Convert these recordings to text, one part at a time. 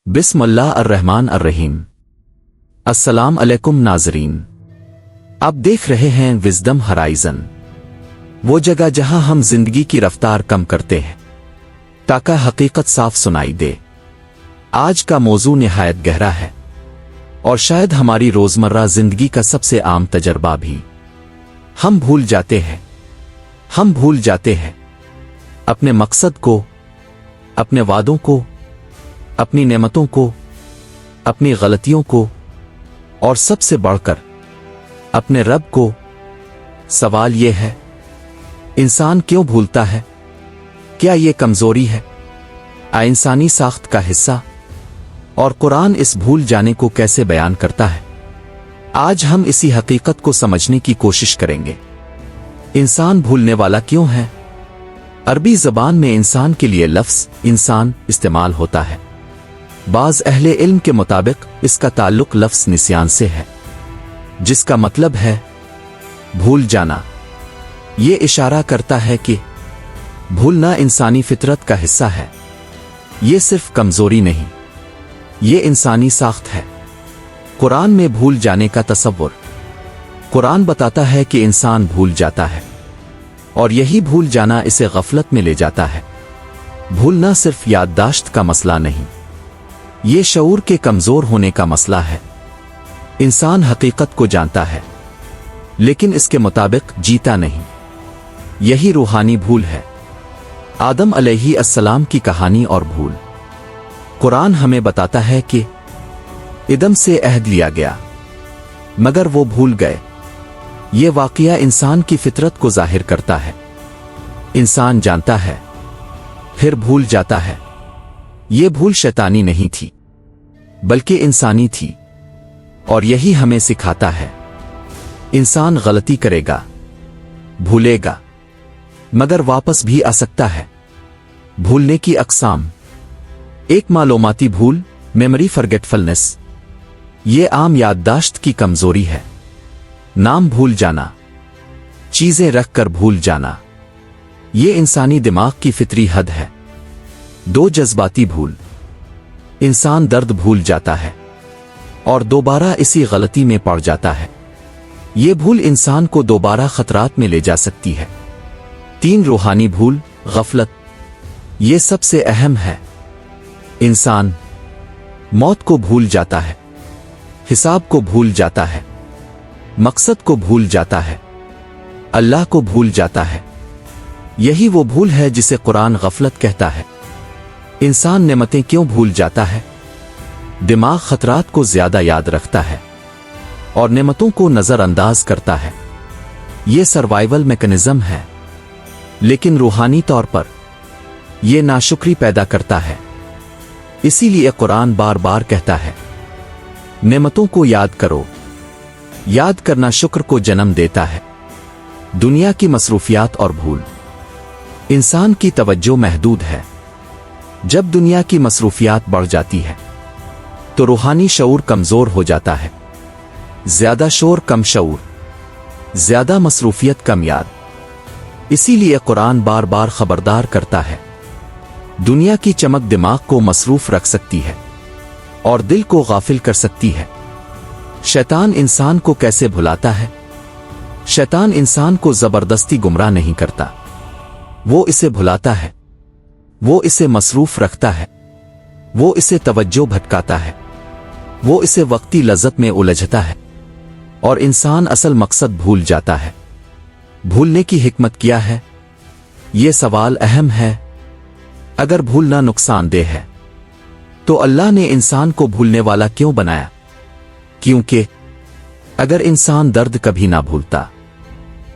بسم اللہ الرحمن الرحیم۔ السلام علیکم ناظرین، آپ دیکھ رہے ہیں وزڈم ہرائزن، وہ جگہ جہاں ہم زندگی کی رفتار کم کرتے ہیں تاکہ حقیقت صاف سنائی دے۔ آج کا موضوع نہایت گہرا ہے اور شاید ہماری روزمرہ زندگی کا سب سے عام تجربہ بھی۔ ہم بھول جاتے ہیں اپنے مقصد کو، اپنے وعدوں کو، اپنی نعمتوں کو، اپنی غلطیوں کو، اور سب سے بڑھ کر اپنے رب کو۔ سوال یہ ہے، انسان کیوں بھولتا ہے؟ کیا یہ کمزوری ہے، انسانی ساخت کا حصہ؟ اور قرآن اس بھول جانے کو کیسے بیان کرتا ہے؟ آج ہم اسی حقیقت کو سمجھنے کی کوشش کریں گے۔ انسان بھولنے والا کیوں ہے؟ عربی زبان میں انسان کے لیے لفظ انسان استعمال ہوتا ہے۔ بعض اہل علم کے مطابق اس کا تعلق لفظ نسیان سے ہے، جس کا مطلب ہے بھول جانا۔ یہ اشارہ کرتا ہے کہ بھولنا انسانی فطرت کا حصہ ہے۔ یہ صرف کمزوری نہیں، یہ انسانی ساخت ہے۔ قرآن میں بھول جانے کا تصور، قرآن بتاتا ہے کہ انسان بھول جاتا ہے، اور یہی بھول جانا اسے غفلت میں لے جاتا ہے۔ بھولنا صرف یادداشت کا مسئلہ نہیں، یہ شعور کے کمزور ہونے کا مسئلہ ہے۔ انسان حقیقت کو جانتا ہے، لیکن اس کے مطابق جیتا نہیں۔ یہی روحانی بھول ہے۔ آدم علیہ السلام کی کہانی اور بھول۔ قرآن ہمیں بتاتا ہے کہ آدم سے عہد لیا گیا، مگر وہ بھول گئے۔ یہ واقعہ انسان کی فطرت کو ظاہر کرتا ہے۔ انسان جانتا ہے، پھر بھول جاتا ہے۔ یہ بھول شیطانی نہیں تھی، بلکہ انسانی تھی، اور یہی ہمیں سکھاتا ہے انسان غلطی کرے گا، بھولے گا، مگر واپس بھی آ سکتا ہے۔ بھولنے کی اقسام۔ ایک معلوماتی بھول، میموری فرگیٹفلنس۔ یہ عام یادداشت کی کمزوری ہے۔ نام بھول جانا، چیزیں رکھ کر بھول جانا، یہ انسانی دماغ کی فطری حد ہے۔ دو جذباتی بھول۔ انسان درد بھول جاتا ہے اور دوبارہ اسی غلطی میں پڑ جاتا ہے۔ یہ بھول انسان کو دوبارہ خطرات میں لے جا سکتی ہے۔ تین روحانی بھول، غفلت۔ یہ سب سے اہم ہے۔ انسان موت کو بھول جاتا ہے، حساب کو بھول جاتا ہے، مقصد کو بھول جاتا ہے، اللہ کو بھول جاتا ہے۔ یہی وہ بھول ہے جسے قرآن غفلت کہتا ہے۔ انسان نعمتیں کیوں بھول جاتا ہے؟ دماغ خطرات کو زیادہ یاد رکھتا ہے اور نعمتوں کو نظر انداز کرتا ہے۔ یہ سروائیول میکنزم ہے، لیکن روحانی طور پر یہ ناشکری پیدا کرتا ہے۔ اسی لیے قرآن بار بار کہتا ہے، نعمتوں کو یاد کرو۔ یاد کرنا شکر کو جنم دیتا ہے۔ دنیا کی مصروفیات اور بھول۔ انسان کی توجہ محدود ہے۔ جب دنیا کی مصروفیات بڑھ جاتی ہے تو روحانی شعور کمزور ہو جاتا ہے۔ زیادہ شور کم شعور، زیادہ مصروفیت کم یاد۔ اسی لیے قرآن بار بار خبردار کرتا ہے، دنیا کی چمک دماغ کو مصروف رکھ سکتی ہے اور دل کو غافل کر سکتی ہے۔ شیطان انسان کو کیسے بھلاتا ہے؟ شیطان انسان کو زبردستی گمراہ نہیں کرتا، وہ اسے بھلاتا ہے، وہ اسے مصروف رکھتا ہے، وہ اسے توجہ بھٹکاتا ہے، وہ اسے وقتی لذت میں الجھتا ہے، اور انسان اصل مقصد بھول جاتا ہے۔ بھولنے کی حکمت کیا ہے؟ یہ سوال اہم ہے۔ اگر بھولنا نقصان دہ ہے تو اللہ نے انسان کو بھولنے والا کیوں بنایا؟ کیونکہ اگر انسان درد کبھی نہ بھولتا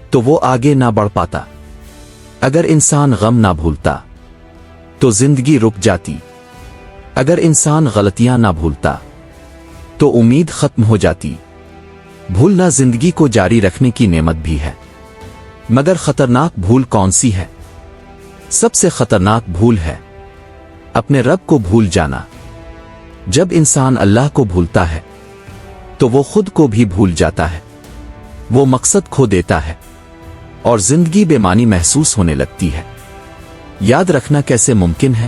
تو وہ آگے نہ بڑھ پاتا۔ اگر انسان غم نہ بھولتا تو زندگی رک جاتی۔ اگر انسان غلطیاں نہ بھولتا تو امید ختم ہو جاتی۔ بھولنا زندگی کو جاری رکھنے کی نعمت بھی ہے، مگر خطرناک بھول کون سی ہے؟ سب سے خطرناک بھول ہے اپنے رب کو بھول جانا۔ جب انسان اللہ کو بھولتا ہے تو وہ خود کو بھی بھول جاتا ہے، وہ مقصد کھو دیتا ہے اور زندگی بے معنی محسوس ہونے لگتی ہے۔ یاد رکھنا کیسے ممکن ہے؟